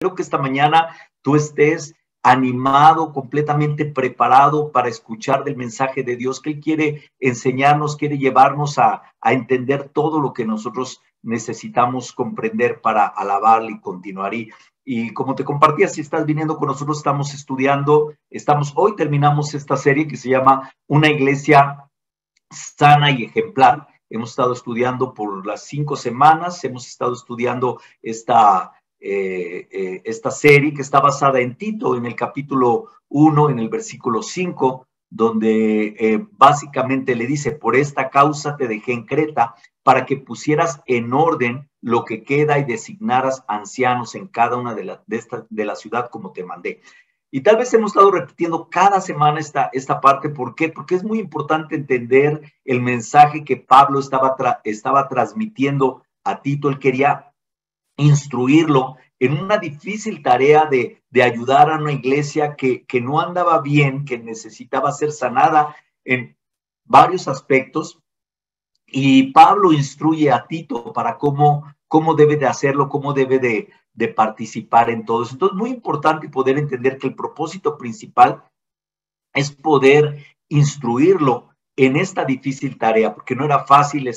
Espero que esta mañana tú estés animado, completamente preparado para escuchar del mensaje de Dios que Él quiere enseñarnos, quiere llevarnos a entender todo lo que nosotros necesitamos comprender para alabarle y continuar. Y como te compartía, si estás viniendo con nosotros, estamos estudiando, hoy terminamos esta serie que se llama Una iglesia sana y ejemplar. Hemos estado estudiando por las 5 semanas, hemos estado estudiando esta serie que está basada en Tito, en el capítulo 1, en el versículo 5, donde básicamente le dice: por esta causa te dejé en Creta, para que pusieras en orden lo que queda y designaras ancianos en cada una de la ciudad como te mandé. Y tal vez hemos estado repitiendo cada semana esta parte. ¿Por qué? Porque es muy importante entender el mensaje que Pablo estaba transmitiendo a Tito. Él quería instruirlo en una difícil tarea de ayudar a una iglesia que no andaba bien, que necesitaba ser sanada en varios aspectos. Y Pablo instruye a Tito para cómo debe de hacerlo, cómo debe de participar en todo eso. Entonces, muy importante poder entender que el propósito principal es poder instruirlo en esta difícil tarea, porque no era fácil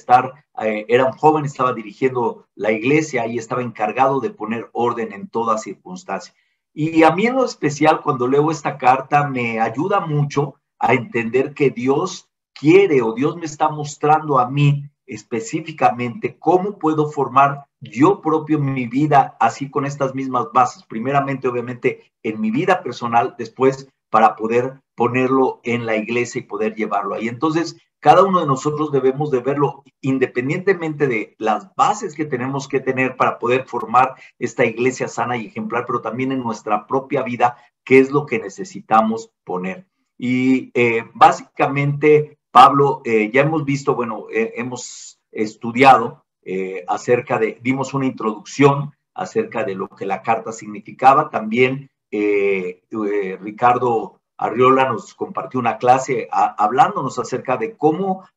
era un joven, estaba dirigiendo la iglesia y estaba encargado de poner orden en toda circunstancia. Y a mí en lo especial, cuando leo esta carta, me ayuda mucho a entender que Dios quiere, o Dios me está mostrando a mí específicamente cómo puedo formar yo propio mi vida así, con estas mismas bases. Primeramente, obviamente, en mi vida personal, después para poder ponerlo en la iglesia y poder llevarlo ahí. Entonces, cada uno de nosotros debemos de verlo independientemente de las bases que tenemos que tener para poder formar esta iglesia sana y ejemplar, pero también en nuestra propia vida, qué es lo que necesitamos poner. Y básicamente, Pablo, ya hemos visto, hemos estudiado dimos una introducción acerca de lo que la carta significaba. También Ricardo Arriola nos compartió una clase hablándonos acerca de cómo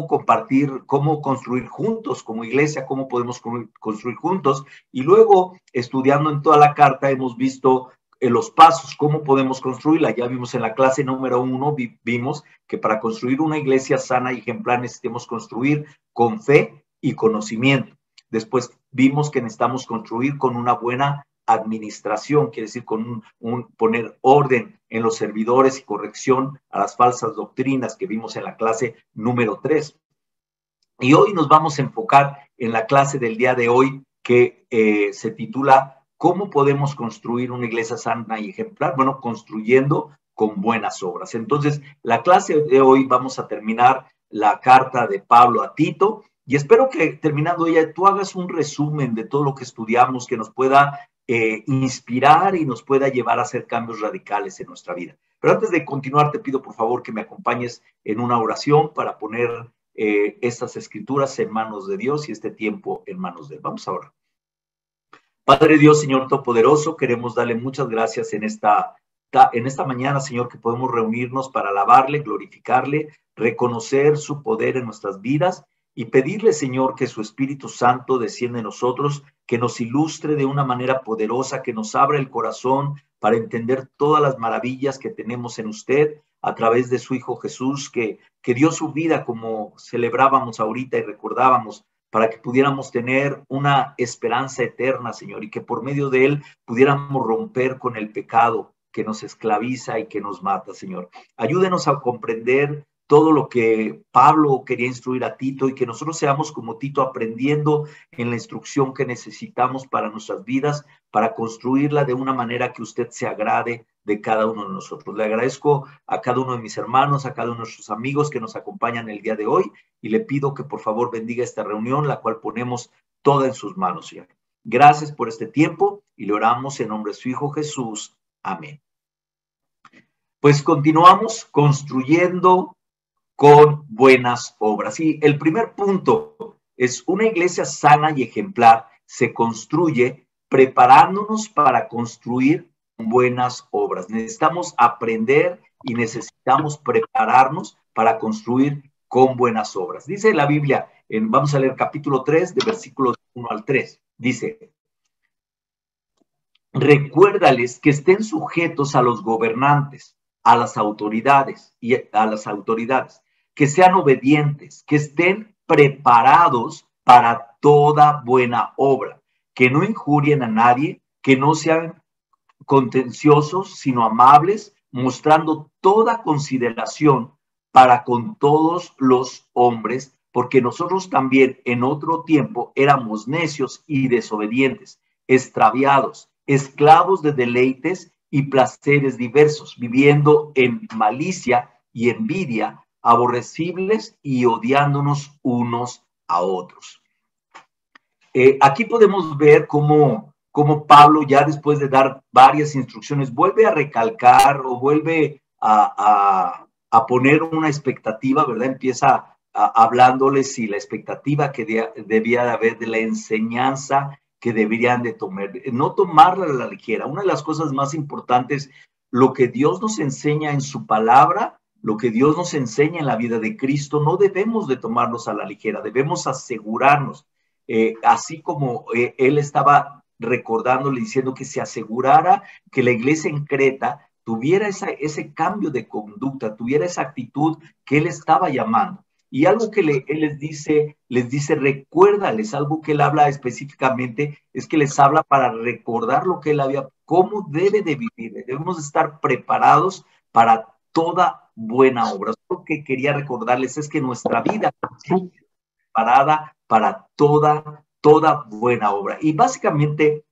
compartir, cómo construir juntos como iglesia, cómo podemos construir juntos. Y luego, estudiando en toda la carta, hemos visto los pasos, cómo podemos construirla. Ya vimos en la clase número 1, vimos que para construir una iglesia sana y ejemplar necesitamos construir con fe y conocimiento. Después vimos que necesitamos construir con una buena administración, quiere decir con poner orden en los servidores y corrección a las falsas doctrinas, que vimos en la clase número 3. Y hoy nos vamos a enfocar en la clase del día de hoy, que se titula ¿Cómo podemos construir una iglesia sana y ejemplar? Bueno, construyendo con buenas obras. Entonces, la clase de hoy vamos a terminar la carta de Pablo a Tito, y espero que terminando ella tú hagas un resumen de todo lo que estudiamos, que nos pueda inspirar y nos pueda llevar a hacer cambios radicales en nuestra vida. Pero antes de continuar, te pido por favor que me acompañes en una oración para poner estas escrituras en manos de Dios y este tiempo en manos de Él. Vamos a orar. Padre Dios, Señor Todopoderoso, queremos darle muchas gracias en esta mañana, Señor, que podemos reunirnos para alabarle, glorificarle, reconocer su poder en nuestras vidas y pedirle, Señor, que su Espíritu Santo descienda en nosotros, que nos ilustre de una manera poderosa, que nos abra el corazón para entender todas las maravillas que tenemos en usted a través de su Hijo Jesús, que dio su vida, como celebrábamos ahorita y recordábamos, para que pudiéramos tener una esperanza eterna, Señor, y que por medio de él pudiéramos romper con el pecado que nos esclaviza y que nos mata, Señor. Ayúdenos a comprender todo lo que Pablo quería instruir a Tito, y que nosotros seamos como Tito, aprendiendo en la instrucción que necesitamos para nuestras vidas, para construirla de una manera que usted se agrade de cada uno de nosotros. Le agradezco a cada uno de mis hermanos, a cada uno de nuestros amigos que nos acompañan el día de hoy, y le pido que por favor bendiga esta reunión, la cual ponemos toda en sus manos, Señor. Gracias por este tiempo y le oramos en nombre de su Hijo Jesús. Amén. Pues continuamos construyendo con buenas obras. Y el primer punto es: una iglesia sana y ejemplar se construye preparándonos para construir buenas obras. Necesitamos aprender y necesitamos prepararnos para construir con buenas obras. Dice la Biblia, vamos a leer capítulo 3, de versículos 1 al 3. Dice: recuérdales que estén sujetos a los gobernantes, a las autoridades que sean obedientes, que estén preparados para toda buena obra, que no injurien a nadie, que no sean contenciosos, sino amables, mostrando toda consideración para con todos los hombres, porque nosotros también en otro tiempo éramos necios y desobedientes, extraviados, esclavos de deleites y placeres diversos, viviendo en malicia y envidia, aborrecibles y odiándonos unos a otros. Aquí podemos ver cómo Pablo, ya después de dar varias instrucciones, vuelve a recalcar o vuelve a poner una expectativa, ¿verdad? Empieza hablándoles y la expectativa que debía de haber de la enseñanza que deberían de tomar, no tomarla a la ligera. Una de las cosas más importantes, lo que Dios nos enseña en su palabra, lo que Dios nos enseña en la vida de Cristo, no debemos de tomarnos a la ligera, debemos asegurarnos. Así como él estaba recordándole, diciendo que se asegurara que la iglesia en Creta tuviera ese cambio de conducta, tuviera esa actitud que él estaba llamando. Y algo que él les dice, recuérdales, algo que él habla específicamente, es que les habla para recordar lo que él había, cómo debe de vivir. Debemos estar preparados para toda buena obra. Lo que quería recordarles es que nuestra vida preparada para toda buena obra. Y básicamente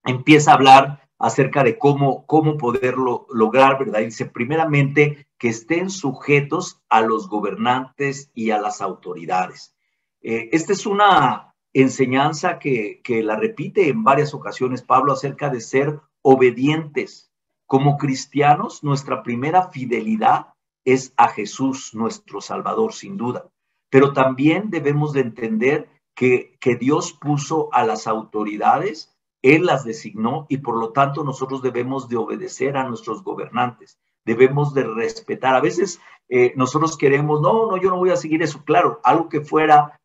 empieza a hablar acerca de cómo poderlo lograr, ¿verdad? Y dice, primeramente, que estén sujetos a los gobernantes y a las autoridades. Esta es una enseñanza que la repite en varias ocasiones Pablo acerca de ser obedientes. Como cristianos, nuestra primera fidelidad es a Jesús, nuestro Salvador, sin duda. Pero también debemos de entender que Dios puso a las autoridades, Él las designó y por lo tanto nosotros debemos de obedecer a nuestros gobernantes, debemos de respetar. A veces nosotros queremos, no, yo no voy a seguir eso. Claro, algo que fuera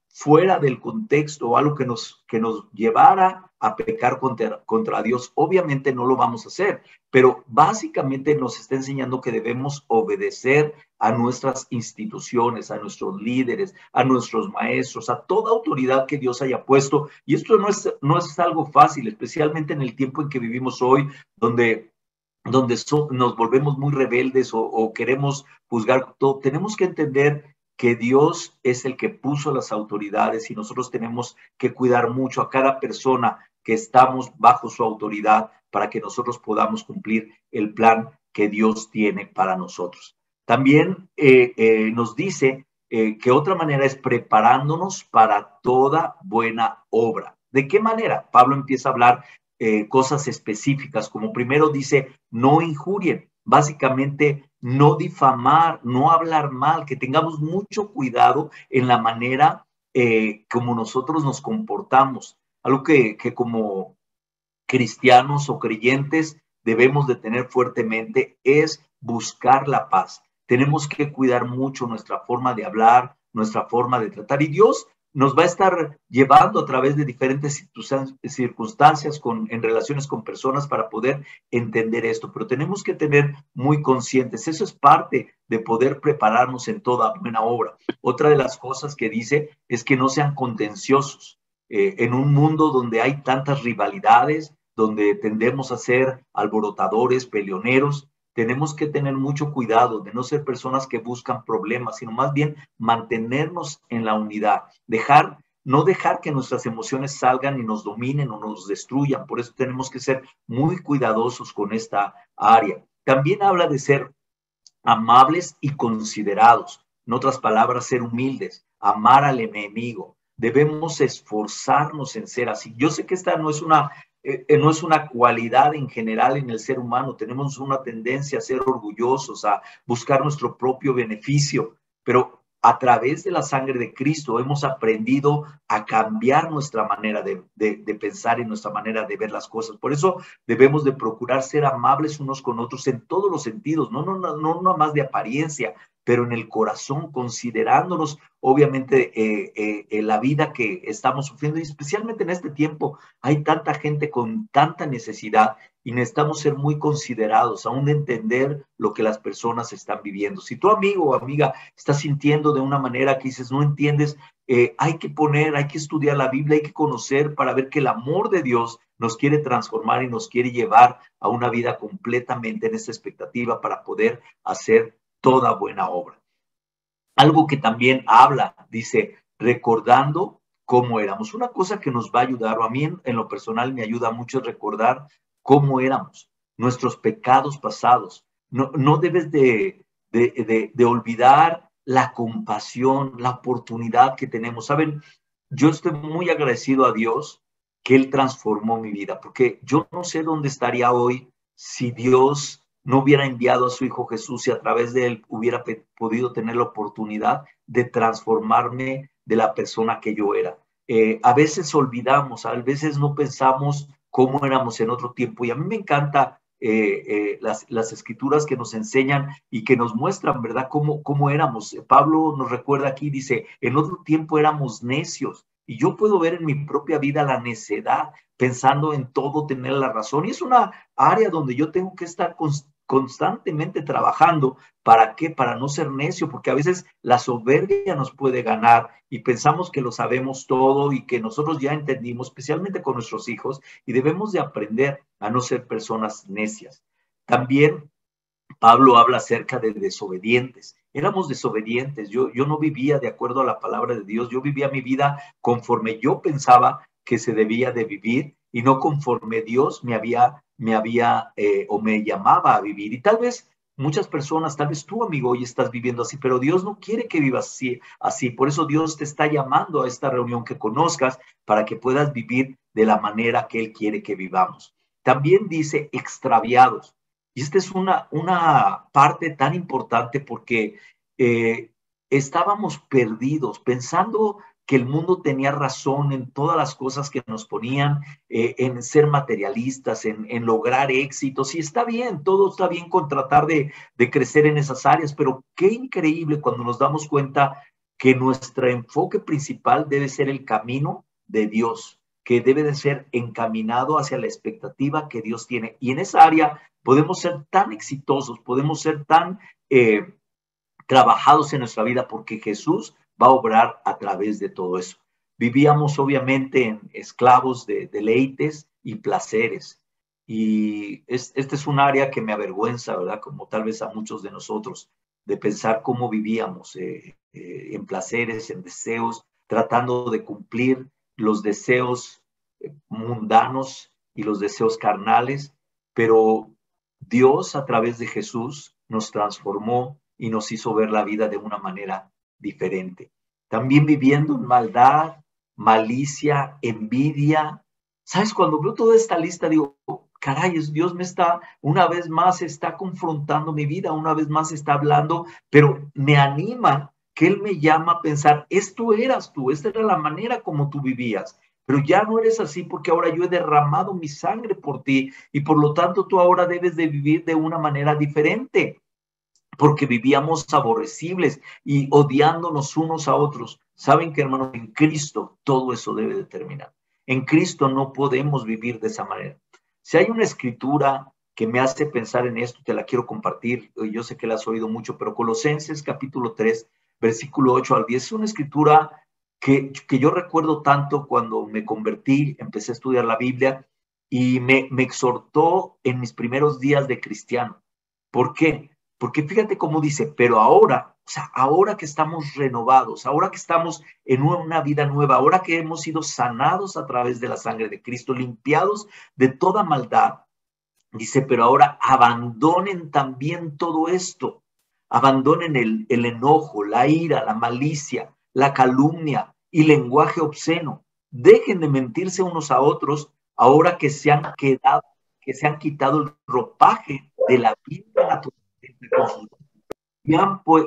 del contexto, algo que nos llevara a pecar contra Dios, obviamente no lo vamos a hacer, pero básicamente nos está enseñando que debemos obedecer a nuestras instituciones, a nuestros líderes, a nuestros maestros, a toda autoridad que Dios haya puesto. Y esto no es algo fácil, especialmente en el tiempo en que vivimos hoy, donde nos volvemos muy rebeldes o queremos juzgar todo. Tenemos que entender que Dios es el que puso las autoridades y nosotros tenemos que cuidar mucho a cada persona que estamos bajo su autoridad para que nosotros podamos cumplir el plan que Dios tiene para nosotros. También nos dice que otra manera es preparándonos para toda buena obra. ¿De qué manera? Pablo empieza a hablar cosas específicas, como primero dice, no injurien, básicamente no difamar, no hablar mal, que tengamos mucho cuidado en la manera como nosotros nos comportamos, algo que como cristianos o creyentes debemos de tener fuertemente es buscar la paz. Tenemos que cuidar mucho nuestra forma de hablar, nuestra forma de tratar, y Dios nos va a estar llevando a través de diferentes circunstancias en relaciones con personas para poder entender esto, pero tenemos que tener muy conscientes, eso es parte de poder prepararnos en toda buena obra. Otra de las cosas que dice es que no sean contenciosos. En un mundo donde hay tantas rivalidades, donde tendemos a ser alborotadores, peleoneros, tenemos que tener mucho cuidado de no ser personas que buscan problemas, sino más bien mantenernos en la unidad, no dejar que nuestras emociones salgan y nos dominen o nos destruyan. Por eso tenemos que ser muy cuidadosos con esta área. También habla de ser amables y considerados. En otras palabras, ser humildes, amar al enemigo. Debemos esforzarnos en ser así. Yo sé que esta no es una cualidad en general en el ser humano. Tenemos una tendencia a ser orgullosos, a buscar nuestro propio beneficio, pero a través de la sangre de Cristo hemos aprendido a cambiar nuestra manera de pensar y nuestra manera de ver las cosas. Por eso debemos de procurar ser amables unos con otros en todos los sentidos, no más de apariencia, pero en el corazón, considerándonos obviamente la vida que estamos sufriendo, y especialmente en este tiempo hay tanta gente con tanta necesidad y necesitamos ser muy considerados, aún de entender lo que las personas están viviendo. Si tu amigo o amiga está sintiendo de una manera que dices, no entiendes, hay que estudiar la Biblia, hay que conocer para ver que el amor de Dios nos quiere transformar y nos quiere llevar a una vida completamente en esa expectativa para poder hacer toda buena obra. Algo que también habla, dice, recordando cómo éramos. Una cosa que nos va a ayudar, o a mí en lo personal me ayuda mucho, es recordar cómo éramos, nuestros pecados pasados. No debes de olvidar la compasión, la oportunidad que tenemos. Saben, yo estoy muy agradecido a Dios que Él transformó mi vida, porque yo no sé dónde estaría hoy si Dios no hubiera enviado a su Hijo Jesús y a través de Él hubiera podido tener la oportunidad de transformarme de la persona que yo era. A veces olvidamos, a veces no pensamos cómo éramos en otro tiempo, y a mí me encanta las escrituras que nos enseñan y que nos muestran, ¿verdad?, cómo éramos. Pablo nos recuerda aquí, dice, en otro tiempo éramos necios, y yo puedo ver en mi propia vida la necedad, pensando en todo tener la razón, y es una área donde yo tengo que estar constantemente trabajando. ¿Para qué? Para no ser necio, porque a veces la soberbia nos puede ganar y pensamos que lo sabemos todo y que nosotros ya entendimos, especialmente con nuestros hijos, y debemos de aprender a no ser personas necias. También Pablo habla acerca de desobedientes. Éramos desobedientes. Yo no vivía de acuerdo a la palabra de Dios. Yo vivía mi vida conforme yo pensaba que se debía de vivir y no conforme Dios o me llamaba a vivir. Y tal vez muchas personas, tal vez tú, amigo, hoy estás viviendo así, pero Dios no quiere que vivas así. Por eso Dios te está llamando a esta reunión, que conozcas, para que puedas vivir de la manera que Él quiere que vivamos. También dice extraviados. Y esta es una parte tan importante porque estábamos perdidos, pensando que el mundo tenía razón en todas las cosas que nos ponían, en ser materialistas, en lograr éxitos. Y está bien, todo está bien con tratar de crecer en esas áreas, pero qué increíble cuando nos damos cuenta que nuestro enfoque principal debe ser el camino de Dios, que debe de ser encaminado hacia la expectativa que Dios tiene. Y en esa área podemos ser tan exitosos, podemos ser tan trabajados en nuestra vida, porque Jesús va a obrar a través de todo eso. Vivíamos obviamente en esclavos de deleites y placeres. Y este es un área que me avergüenza, ¿verdad? Como tal vez a muchos de nosotros, de pensar cómo vivíamos en placeres, en deseos, tratando de cumplir los deseos mundanos y los deseos carnales, pero Dios a través de Jesús nos transformó y nos hizo ver la vida de una manera diferente. También viviendo en maldad, malicia, envidia. ¿Sabes? Cuando veo toda esta lista, digo, caray, Dios me está, una vez más está confrontando mi vida, una vez más está hablando, pero me anima que Él me llama a pensar, esto eras tú, esta era la manera como tú vivías, pero ya no eres así porque ahora yo he derramado mi sangre por ti y por lo tanto tú ahora debes de vivir de una manera diferente, porque vivíamos aborrecibles y odiándonos unos a otros. Saben que, hermanos, en Cristo todo eso debe de terminar. En Cristo no podemos vivir de esa manera. Si hay una escritura que me hace pensar en esto, te la quiero compartir. Yo sé que la has oído mucho, pero Colosenses capítulo 3, versículo 8 al 10, es una escritura que yo recuerdo tanto cuando me convertí, empecé a estudiar la Biblia y me exhortó en mis primeros días de cristiano. ¿Por qué? Porque fíjate cómo dice, pero ahora, o sea, ahora que estamos renovados, ahora que estamos en una vida nueva, ahora que hemos sido sanados a través de la sangre de Cristo, limpiados de toda maldad, dice, pero ahora abandonen también todo esto, abandonen el enojo, la ira, la malicia, la calumnia y lenguaje obsceno. Dejen de mentirse unos a otros ahora que se han quitado el ropaje de la vida natural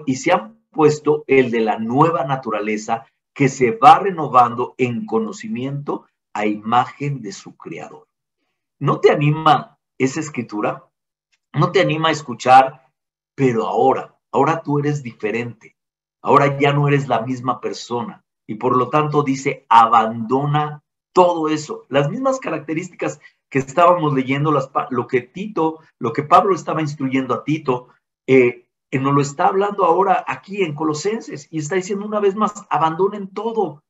y se han puesto el de la nueva naturaleza que se va renovando en conocimiento a imagen de su creador. ¿No te anima esa escritura? ¿No te anima a escuchar? Pero ahora tú eres diferente. Ahora ya no eres la misma persona. Y por lo tanto dice, abandona todo eso. Las mismas características que estábamos leyendo lo que Pablo estaba instruyendo a Tito, nos lo está hablando ahora aquí en Colosenses y está diciendo una vez más, abandonen todo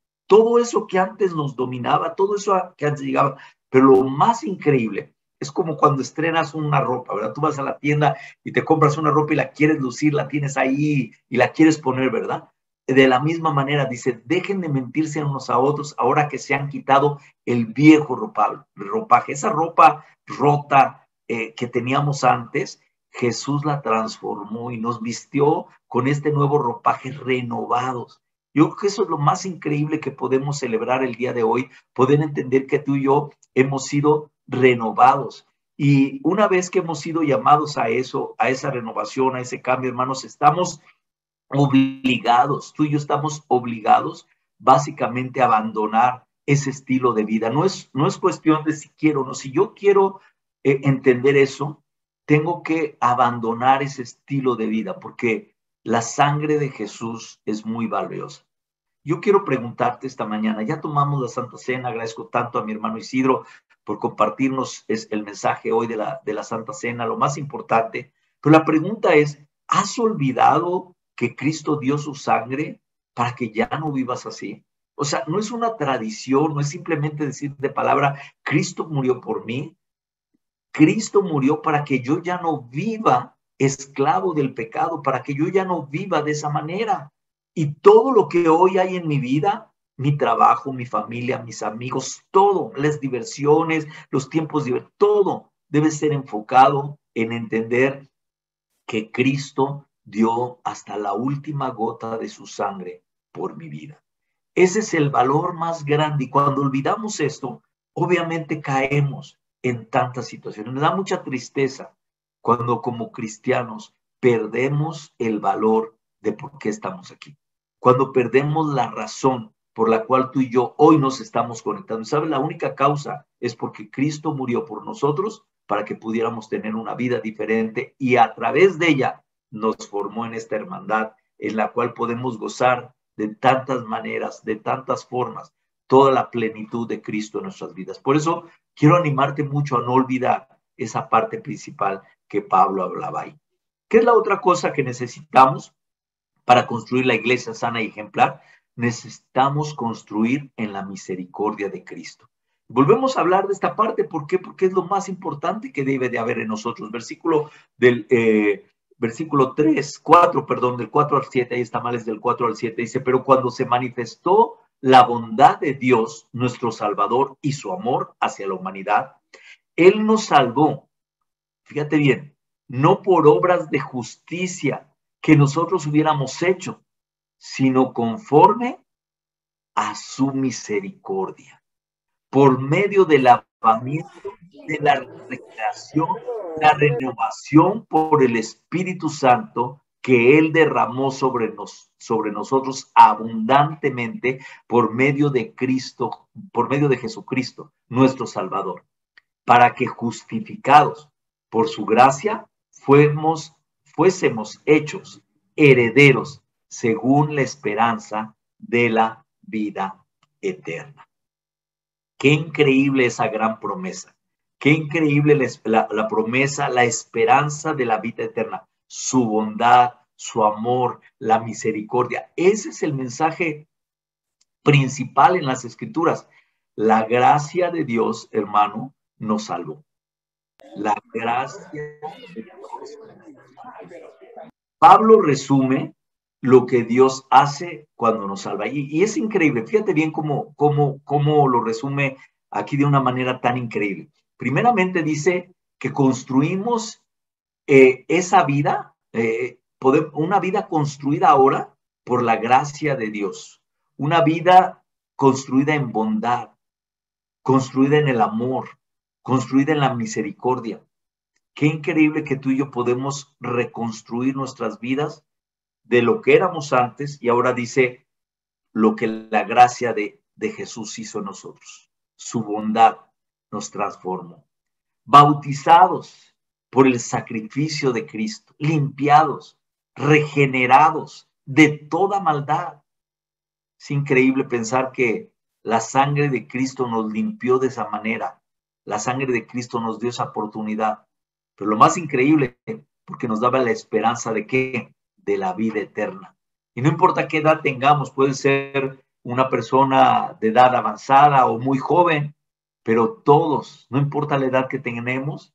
eso que antes nos dominaba, todo eso que antes llegaba. Pero lo más increíble es como cuando estrenas una ropa, ¿verdad? Tú vas a la tienda y te compras una ropa y la quieres lucir, la tienes ahí y la quieres poner, ¿verdad? De la misma manera, dice, dejen de mentirse unos a otros ahora que se han quitado el viejo ropaje. Esa ropa rota que teníamos antes, Jesús la transformó y nos vistió con este nuevo ropaje renovados. Yo creo que eso es lo más increíble que podemos celebrar el día de hoy, poder entender que tú y yo hemos sido renovados. Y una vez que hemos sido llamados a eso, a esa renovación, a ese cambio, hermanos, estamos obligados, tú y yo estamos obligados básicamente a abandonar ese estilo de vida. No es cuestión de si quiero o no. Si yo quiero entender eso, tengo que abandonar ese estilo de vida porque la sangre de Jesús es muy valiosa. Yo quiero preguntarte esta mañana, ya tomamos la Santa Cena, agradezco tanto a mi hermano Isidro por compartirnos el mensaje hoy de la Santa Cena, lo más importante, pero la pregunta es, ¿has olvidado que Cristo dio su sangre para que ya no vivas así? O sea, no es una tradición, no es simplemente decir de palabra, Cristo murió por mí, Cristo murió para que yo ya no viva esclavo del pecado, para que yo ya no viva de esa manera. Y todo lo que hoy hay en mi vida, mi trabajo, mi familia, mis amigos, todo, las diversiones, los tiempos todo debe ser enfocado en entender que Cristo dio hasta la última gota de su sangre por mi vida. Ese es el valor más grande y cuando olvidamos esto, obviamente caemos en tantas situaciones. Me da mucha tristeza cuando como cristianos perdemos el valor de por qué estamos aquí. Cuando perdemos la razón por la cual tú y yo hoy nos estamos conectando. ¿Sabes? La única causa es porque Cristo murió por nosotros para que pudiéramos tener una vida diferente y a través de ella nos formó en esta hermandad en la cual podemos gozar de tantas maneras, de tantas formas, toda la plenitud de Cristo en nuestras vidas. Por eso quiero animarte mucho a no olvidar esa parte principal que Pablo hablaba ahí. ¿Qué es la otra cosa que necesitamos para construir la iglesia sana y ejemplar? Necesitamos construir en la misericordia de Cristo. Volvemos a hablar de esta parte, ¿por qué? Porque es lo más importante que debe de haber en nosotros. Versículo 3, 4, perdón, del 4 al 7, ahí está mal, es del 4 al 7, dice, pero cuando se manifestó la bondad de Dios, nuestro Salvador, y su amor hacia la humanidad, Él nos salvó, fíjate bien, no por obras de justicia que nosotros hubiéramos hecho, sino conforme a su misericordia, por medio del lavamiento de la recreación, la renovación por el Espíritu Santo que Él derramó sobre nosotros abundantemente por medio de Cristo, por medio de Jesucristo, nuestro Salvador, para que justificados por su gracia fuésemos hechos herederos según la esperanza de la vida eterna. Qué increíble esa gran promesa. Qué increíble la promesa, la esperanza de la vida eterna. Su bondad, su amor, la misericordia. Ese es el mensaje principal en las Escrituras. La gracia de Dios, hermano, nos salvó. La gracia de Dios. Pablo resume lo que Dios hace cuando nos salva. Y es increíble, fíjate bien cómo lo resume aquí de una manera tan increíble. Primeramente dice que construimos esa vida, una vida construida ahora por la gracia de Dios, una vida construida en bondad, construida en el amor, construida en la misericordia. Qué increíble que tú y yo podemos reconstruir nuestras vidas de lo que éramos antes y ahora dice lo que la gracia de Jesús hizo en nosotros. Su bondad nos transformó. Bautizados por el sacrificio de Cristo, limpiados, regenerados de toda maldad. Es increíble pensar que la sangre de Cristo nos limpió de esa manera la sangre de Cristo nos dio esa oportunidad. Pero lo más increíble, porque nos daba la esperanza de ¿qué? De la vida eterna. Y no importa qué edad tengamos, puede ser una persona de edad avanzada o muy joven, pero todos, no importa la edad que tenemos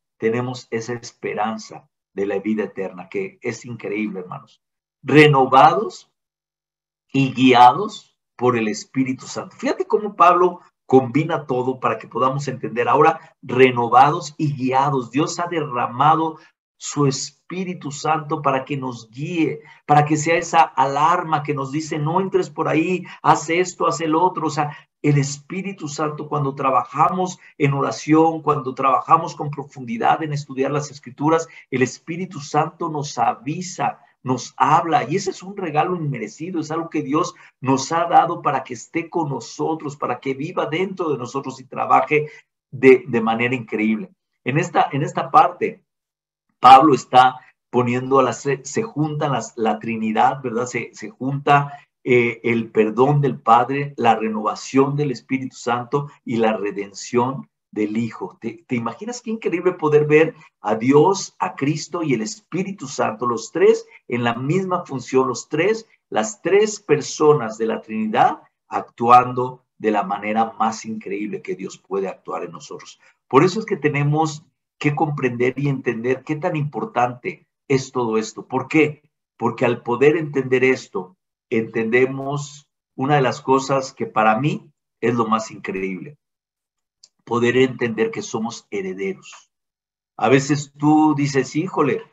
esa esperanza de la vida eterna, que es increíble, hermanos. Renovados y guiados por el Espíritu Santo. Fíjate cómo Pablo combina todo para que podamos entender. Ahora, renovados y guiados. Dios ha derramado su Espíritu Santo para que nos guíe, para que sea esa alarma que nos dice, no entres por ahí, haz esto, haz el otro. O sea, el Espíritu Santo, cuando trabajamos en oración, cuando trabajamos con profundidad en estudiar las Escrituras, el Espíritu Santo nos avisa, nos habla, y ese es un regalo inmerecido, es algo que Dios nos ha dado para que esté con nosotros, para que viva dentro de nosotros y trabaje de manera increíble. En esta parte, Pablo está poniendo se juntan la Trinidad, ¿verdad? Se junta el perdón del Padre, la renovación del Espíritu Santo y la redención del Hijo. ¿Te imaginas qué increíble poder ver a Dios, a Cristo y el Espíritu Santo, los tres en la misma función, las tres personas de la Trinidad actuando de la manera más increíble que Dios puede actuar en nosotros? Por eso es que tenemos que comprender y entender qué tan importante es todo esto. ¿Por qué? Porque al poder entender esto, entendemos una de las cosas que para mí es lo más increíble. Poder entender que somos herederos. A veces tú dices, híjole,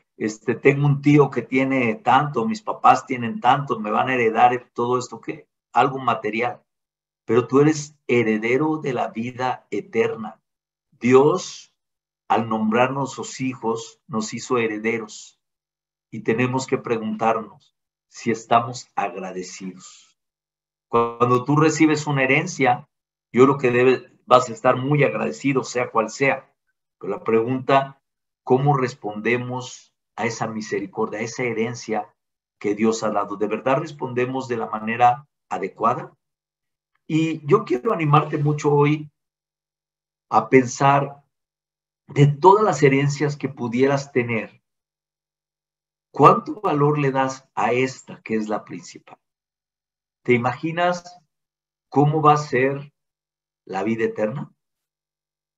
tengo un tío que tiene tanto, mis papás tienen tanto, me van a heredar todo esto, que algo material. Pero tú eres heredero de la vida eterna. Dios, al nombrarnos sus hijos, nos hizo herederos. Y tenemos que preguntarnos si estamos agradecidos. Cuando tú recibes una herencia, yo creo que vas a estar muy agradecido, sea cual sea. Pero la pregunta, ¿cómo respondemos a esa misericordia, a esa herencia que Dios ha dado? ¿De verdad respondemos de la manera adecuada? Y yo quiero animarte mucho hoy a pensar de todas las herencias que pudieras tener, ¿cuánto valor le das a esta que es la principal? ¿Te imaginas cómo va a ser la vida eterna?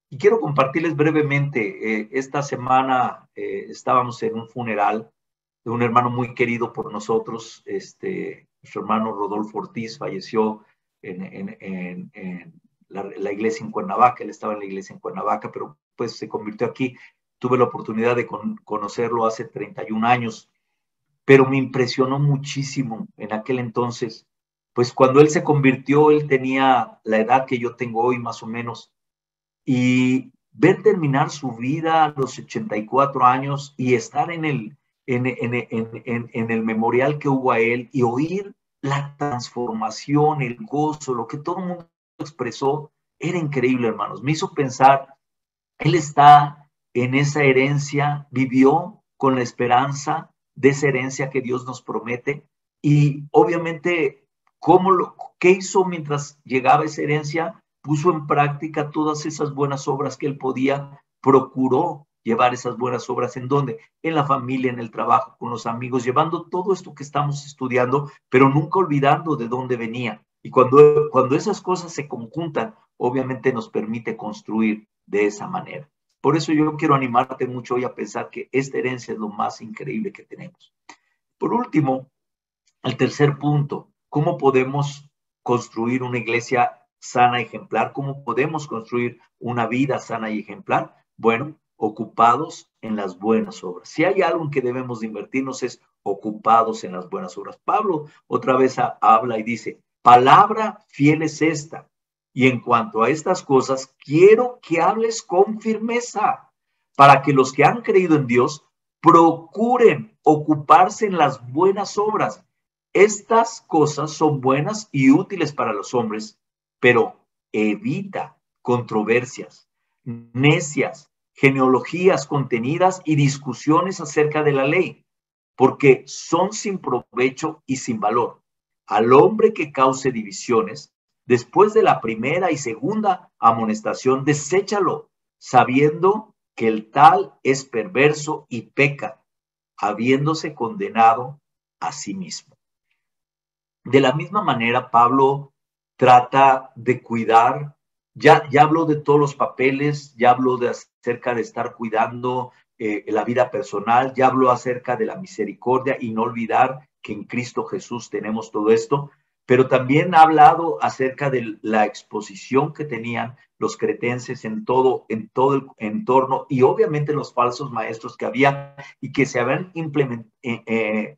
Y quiero compartirles brevemente, esta semana estábamos en un funeral de un hermano muy querido por nosotros, nuestro hermano Rodolfo Ortiz falleció en la iglesia en Cuernavaca. Él estaba en la iglesia en Cuernavaca, pero pues se convirtió aquí. Tuve la oportunidad de conocerlo hace 31 años, pero me impresionó muchísimo en aquel entonces. Pues cuando él se convirtió, él tenía la edad que yo tengo hoy, más o menos, y ver terminar su vida a los 84 años y estar en el memorial que hubo a él y oír la transformación, el gozo, lo que todo el mundo expresó, era increíble, hermanos. Me hizo pensar, él está en esa herencia, vivió con la esperanza de esa herencia que Dios nos promete, y obviamente, ¿qué hizo mientras llegaba esa herencia? Puso en práctica todas esas buenas obras que él podía, procuró llevar esas buenas obras. ¿En dónde? En la familia, en el trabajo, con los amigos, llevando todo esto que estamos estudiando, pero nunca olvidando de dónde venía. Y cuando esas cosas se conjuntan, obviamente nos permite construir de esa manera. Por eso yo quiero animarte mucho hoy a pensar que esta herencia es lo más increíble que tenemos. Por último, el tercer punto, ¿cómo podemos construir una iglesia sana y ejemplar? ¿Cómo podemos construir una vida sana y ejemplar? Bueno, ocupados en las buenas obras. Si hay algo en que debemos de invertirnos es ocupados en las buenas obras. Pablo otra vez habla y dice, palabra fiel es esta. Y en cuanto a estas cosas, quiero que hables con firmeza para que los que han creído en Dios procuren ocuparse en las buenas obras. Estas cosas son buenas y útiles para los hombres, pero evita controversias, necias, genealogías contenidas y discusiones acerca de la ley, porque son sin provecho y sin valor. Al hombre que cause divisiones, después de la primera y segunda amonestación, deséchalo, sabiendo que el tal es perverso y peca, habiéndose condenado a sí mismo. De la misma manera, Pablo trata de cuidar, ya habló de todos los papeles, ya habló acerca de estar cuidando la vida personal, ya habló acerca de la misericordia y no olvidar que en Cristo Jesús tenemos todo esto, pero también ha hablado acerca de la exposición que tenían los cretenses en todo el entorno y obviamente los falsos maestros que había y que se habían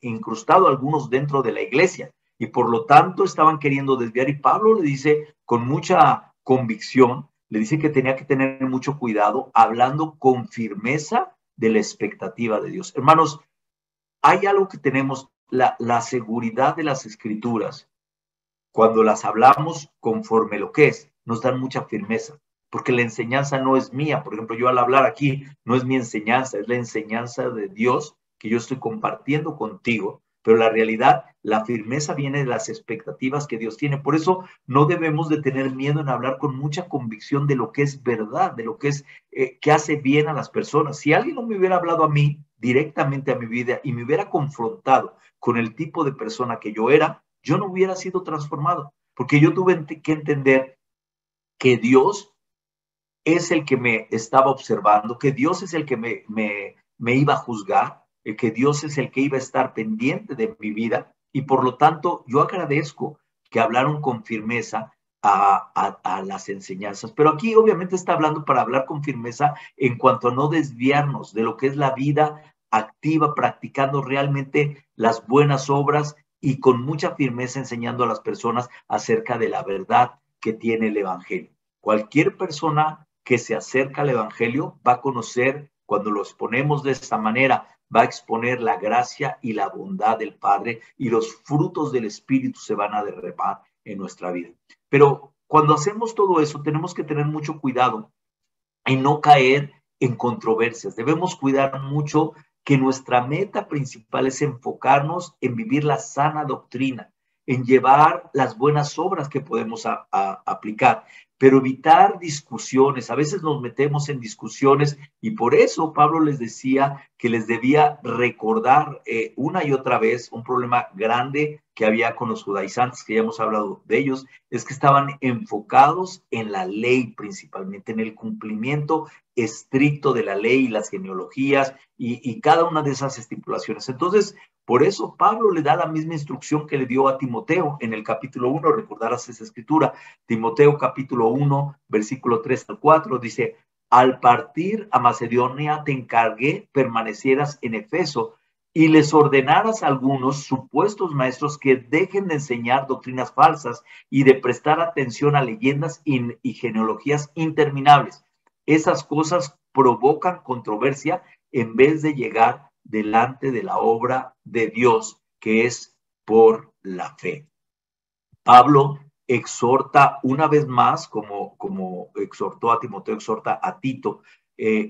incrustado algunos dentro de la iglesia y por lo tanto estaban queriendo desviar. Y Pablo le dice con mucha convicción, le dice que tenía que tener mucho cuidado, hablando con firmeza de la expectativa de Dios. Hermanos, hay algo que tenemos, la seguridad de las escrituras, cuando las hablamos conforme lo que es, nos dan mucha firmeza, porque la enseñanza no es mía. Por ejemplo, yo al hablar aquí, no es mi enseñanza, es la enseñanza de Dios que yo estoy compartiendo contigo, pero la realidad, la firmeza viene de las expectativas que Dios tiene. Por eso no debemos de tener miedo en hablar con mucha convicción de lo que es verdad, de lo que es que hace bien a las personas. Si alguien no me hubiera hablado a mí directamente a mi vida y me hubiera confrontado con el tipo de persona que yo era, yo no hubiera sido transformado, porque yo tuve que entender que Dios es el que me estaba observando, que Dios es el que me iba a juzgar, que Dios es el que iba a estar pendiente de mi vida, y por lo tanto yo agradezco que hablaron con firmeza a las enseñanzas. Pero aquí obviamente está hablando para hablar con firmeza en cuanto a no desviarnos de lo que es la vida activa, practicando realmente las buenas obras y con mucha firmeza enseñando a las personas acerca de la verdad que tiene el Evangelio. Cualquier persona que se acerca al Evangelio va a conocer, cuando lo exponemos de esta manera, va a exponer la gracia y la bondad del Padre y los frutos del Espíritu se van a derramar en nuestra vida. Pero cuando hacemos todo eso, tenemos que tener mucho cuidado en no caer en controversias. Debemos cuidar mucho que nuestra meta principal es enfocarnos en vivir la sana doctrina, en llevar las buenas obras que podemos aplicar, pero evitar discusiones. A veces nos metemos en discusiones y por eso Pablo les decía que les debía recordar una y otra vez un problema grande que había con los judaizantes, que ya hemos hablado de ellos, es que estaban enfocados en la ley principalmente, en el cumplimiento estricto de la ley y las genealogías y cada una de esas estipulaciones. Entonces, por eso Pablo le da la misma instrucción que le dio a Timoteo en el capítulo 1, recordarás esa escritura, Timoteo capítulo 1, versículo 3 al 4, dice, al partir a Macedonia te encargué permanecieras en Efeso y les ordenaras a algunos supuestos maestros que dejen de enseñar doctrinas falsas y de prestar atención a leyendas y genealogías interminables. Esas cosas provocan controversia en vez de llegar delante de la obra de Dios, que es por la fe. Pablo exhorta una vez más, como exhortó a Timoteo, exhorta a Tito,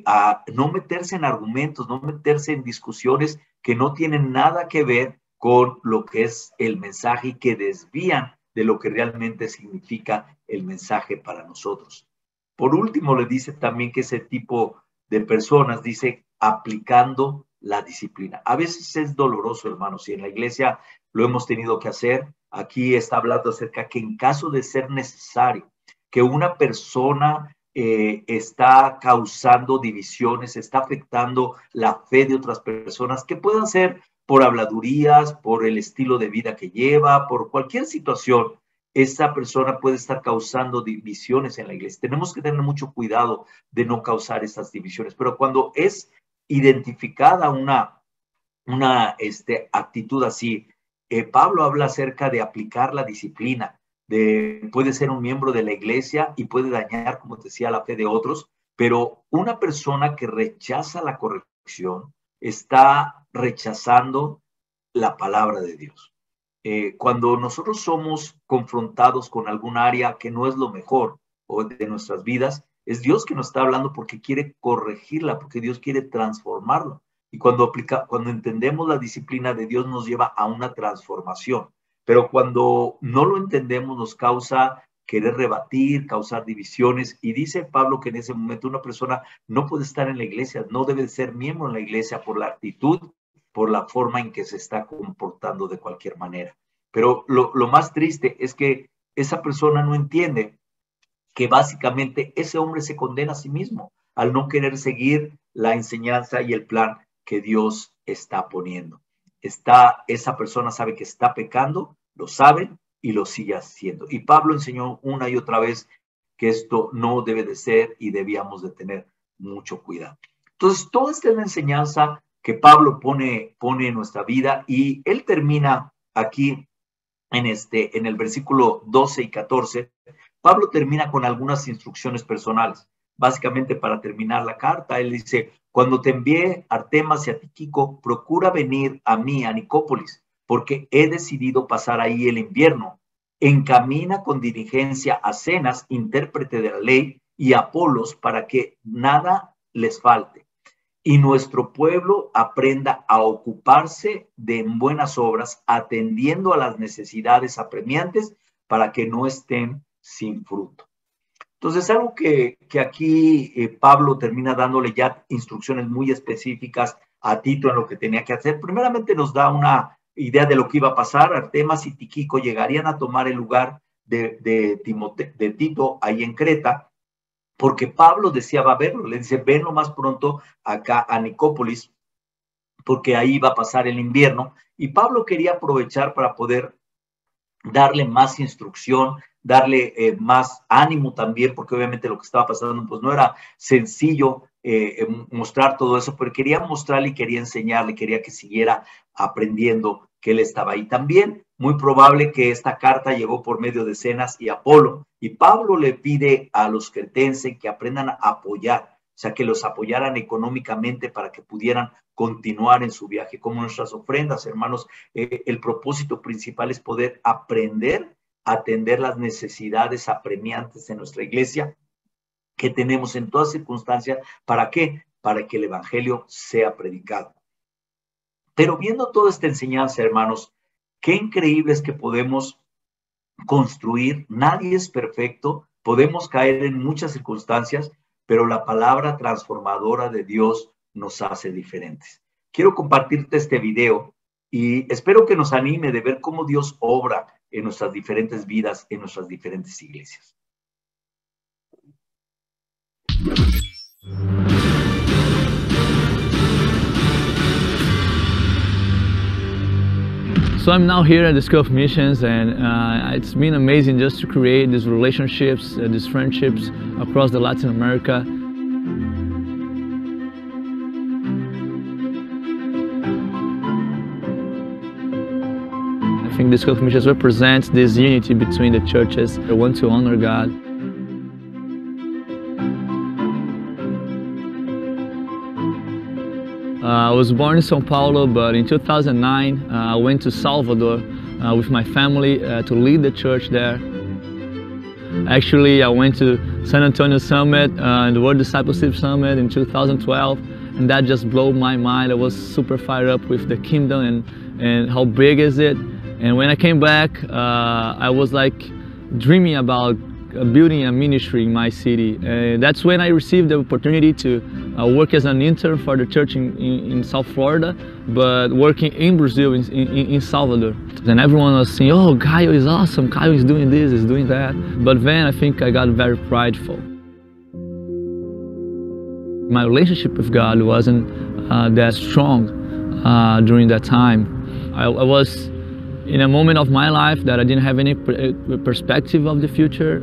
a no meterse en argumentos, no meterse en discusiones que no tienen nada que ver con lo que es el mensaje y que desvían de lo que realmente significa el mensaje para nosotros. Por último, le dice también que ese tipo de personas, dice, aplicando la disciplina. A veces es doloroso, hermanos, y en la iglesia lo hemos tenido que hacer. Aquí está hablando acerca que en caso de ser necesario, que una persona está causando divisiones, está afectando la fe de otras personas, que puedan ser por habladurías, por el estilo de vida que lleva, por cualquier situación, esa persona puede estar causando divisiones en la iglesia. Tenemos que tener mucho cuidado de no causar esas divisiones, pero cuando es identificada una actitud así, Pablo habla acerca de aplicar la disciplina, puede ser un miembro de la iglesia y puede dañar, como te decía, la fe de otros, pero una persona que rechaza la corrección está rechazando la palabra de Dios. Cuando nosotros somos confrontados con algún área que no es lo mejor o de nuestras vidas, es Dios que nos está hablando porque quiere corregirla, porque Dios quiere transformarlo. Y cuando entendemos la disciplina de Dios nos lleva a una transformación. Pero cuando no lo entendemos nos causa querer rebatir, causar divisiones. Y dice Pablo que en ese momento una persona no puede estar en la iglesia, no debe ser miembro en la iglesia por la actitud, por la forma en que se está comportando de cualquier manera. Pero lo más triste es que esa persona no entiende que básicamente ese hombre se condena a sí mismo al no querer seguir la enseñanza y el plan que Dios está poniendo. Esa persona sabe que está pecando, lo sabe y lo sigue haciendo. Y Pablo enseñó una y otra vez que esto no debe de ser y debíamos de tener mucho cuidado. Entonces, toda esta es la enseñanza que Pablo pone en nuestra vida, y él termina aquí en el versículo 12 y 14. Pablo termina con algunas instrucciones personales. Básicamente, para terminar la carta, él dice: cuando te envié Artemas y a Tíquico, procura venir a mí, a Nicópolis, porque he decidido pasar ahí el invierno. Encamina con diligencia a Zenas, intérprete de la ley, y a Apolos, para que nada les falte, y nuestro pueblo aprenda a ocuparse de buenas obras, atendiendo a las necesidades apremiantes, para que no estén sin fruto. Entonces, algo que aquí Pablo termina dándole ya instrucciones muy específicas a Tito en lo que tenía que hacer. Primeramente nos da una idea de lo que iba a pasar. Artemas y Tíquico llegarían a tomar el lugar de Tito ahí en Creta, porque Pablo deseaba verlo. Le dice: ven lo más pronto acá a Nicópolis, porque ahí va a pasar el invierno. Y Pablo quería aprovechar para poder darle más instrucción, darle más ánimo también, porque obviamente lo que estaba pasando pues no era sencillo mostrar todo eso, pero quería mostrarle y quería enseñarle, quería que siguiera aprendiendo que él estaba ahí. También muy probable que esta carta llegó por medio de Zenas y Apolo, y Pablo le pide a los cretenses que aprendan a apoyar, o sea, que los apoyaran económicamente para que pudieran continuar en su viaje. Como nuestras ofrendas, hermanos, el propósito principal es poder aprender a atender las necesidades apremiantes en nuestra iglesia que tenemos en todas circunstancias. ¿Para qué? Para que el evangelio sea predicado. Pero viendo toda esta enseñanza, hermanos, qué increíble es que podemos construir. Nadie es perfecto, podemos caer en muchas circunstancias, pero la palabra transformadora de Dios nos hace diferentes. Quiero compartirte este video y espero que nos anime de ver cómo Dios obra en nuestras diferentes vidas, en nuestras diferentes iglesias. So I'm now here at the School of Missions, and it's been amazing just to create these relationships, these friendships across the Latin America. I think the School of Missions represents this unity between the churches. They want to honor God. I was born in São Paulo, but in 2009 I went to Salvador with my family to lead the church there. Actually, I went to San Antonio Summit and the World Discipleship Summit in 2012, and that just blew my mind. I was super fired up with the kingdom and how big is it. And when I came back, I was like dreaming about building a ministry in my city. And that's when I received the opportunity to work as an intern for the church in South Florida, but working in Brazil, in Salvador. And everyone was saying, oh, Caio is awesome, Caio is doing this, is doing that. But then I think I got very prideful. My relationship with God wasn't that strong during that time. I was in a moment of my life that I didn't have any perspective of the future,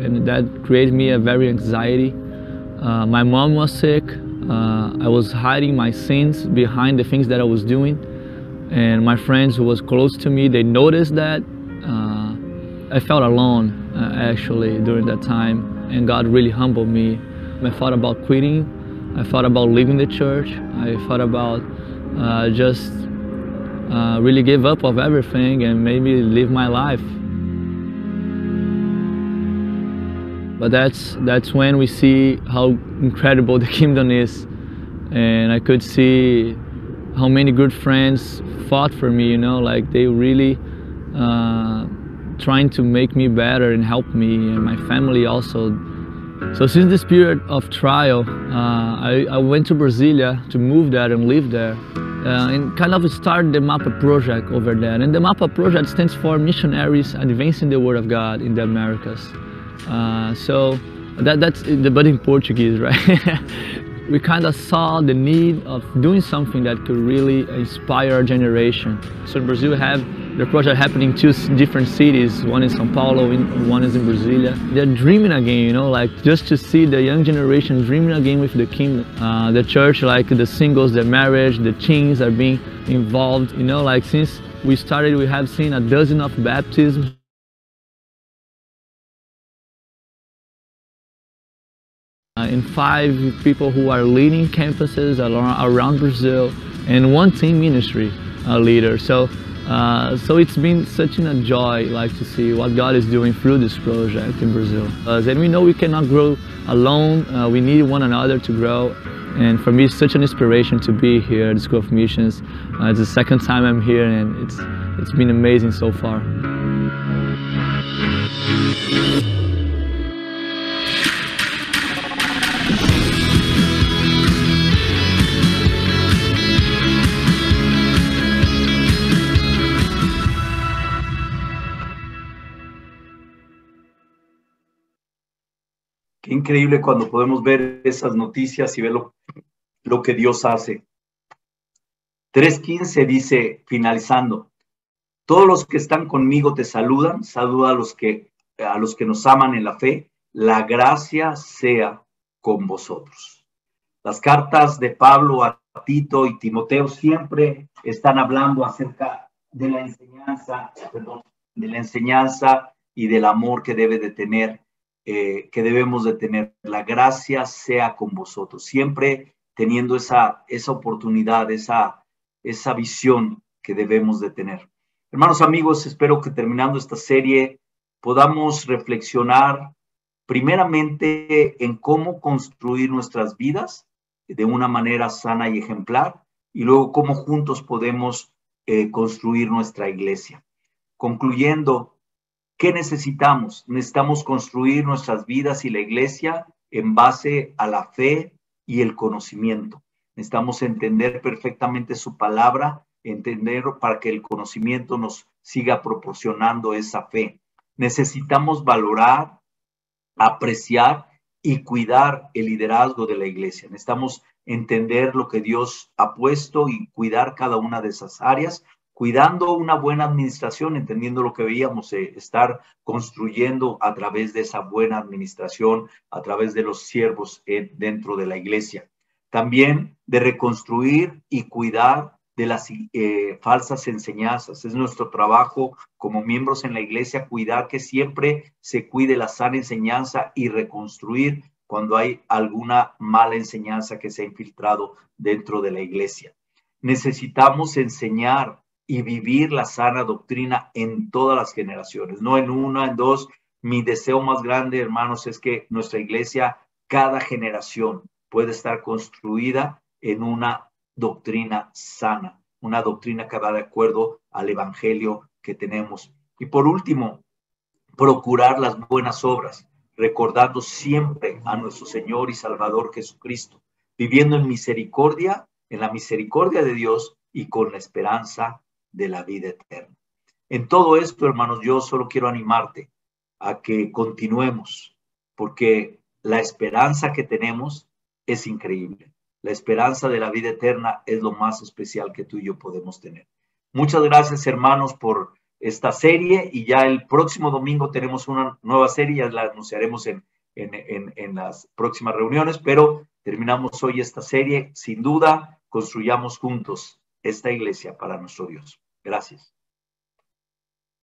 and that created me a very anxiety. My mom was sick. I was hiding my sins behind the things that I was doing, and my friends who was close to me, they noticed that. I felt alone actually during that time, and God really humbled me. I thought about quitting. I thought about leaving the church. I thought about just really give up of everything and maybe live my life. But that's when we see how incredible the kingdom is, and I could see how many good friends fought for me, you know, like they really trying to make me better and help me and my family also. So since this period of trial, I went to Brasilia to move there and live there, and kind of start the MAPA project over there. And the MAPA project stands for Missionaries Advancing the Word of God in the Americas. So that's but in Portuguese, right? We kind of saw the need of doing something that could really inspire our generation. So in Brazil we have the project happening in 2 different cities. One is São Paulo, one is in Brasilia. They're dreaming again, you know, like just to see the young generation dreaming again with the kingdom. The church, like the singles, the marriage, the teens are being involved, you know, like since we started we have seen a dozen of baptisms. And 5 people who are leading campuses around Brazil, and 1 teen ministry leader. So it's been such a joy, like, to see what God is doing through this project in Brazil. And we know we cannot grow alone. We need one another to grow. And for me, it's such an inspiration to be here at the School of Missions. It's the 2nd time I'm here, and it's been amazing so far. Qué increíble cuando podemos ver esas noticias y ver lo que Dios hace. 3:15 dice, finalizando, todos los que están conmigo te saludan, saluda a los que nos aman en la fe, la gracia sea con vosotros. Las cartas de Pablo a Tito y Timoteo siempre están hablando acerca de la enseñanza y del amor que debemos de tener. La gracia sea con vosotros, siempre teniendo esa oportunidad, esa visión que debemos de tener. Hermanos, amigos, espero que terminando esta serie podamos reflexionar primeramente en cómo construir nuestras vidas de una manera sana y ejemplar, y luego cómo juntos podemos construir nuestra iglesia. Concluyendo, ¿qué necesitamos? Necesitamos construir nuestras vidas y la iglesia en base a la fe y el conocimiento. Necesitamos entender perfectamente su palabra, entender para que el conocimiento nos siga proporcionando esa fe. Necesitamos valorar, apreciar y cuidar el liderazgo de la iglesia. Necesitamos entender lo que Dios ha puesto y cuidar cada una de esas áreas, cuidando una buena administración, entendiendo lo que veíamos, estar construyendo a través de esa buena administración, a través de los siervos dentro de la iglesia. También de reconstruir y cuidar de las falsas enseñanzas. Es nuestro trabajo como miembros en la iglesia cuidar que siempre se cuide la sana enseñanza y reconstruir cuando hay alguna mala enseñanza que se ha infiltrado dentro de la iglesia. Necesitamos enseñar y vivir la sana doctrina en todas las generaciones, no en una, en dos. Mi deseo más grande, hermanos, es que nuestra iglesia, cada generación, pueda estar construida en una doctrina sana, una doctrina que va de acuerdo al evangelio que tenemos. Y por último, procurar las buenas obras, recordando siempre a nuestro Señor y Salvador Jesucristo, viviendo en misericordia, en la misericordia de Dios y con la esperanza de la vida eterna. En todo esto, hermanos, yo solo quiero animarte a que continuemos, porque la esperanza que tenemos es increíble. La esperanza de la vida eterna es lo más especial que tú y yo podemos tener. Muchas gracias, hermanos, por esta serie, y ya el próximo domingo tenemos una nueva serie, ya la anunciaremos en las próximas reuniones, pero terminamos hoy esta serie. Sin duda, construyamos juntos esta iglesia para nuestro Dios. Gracias.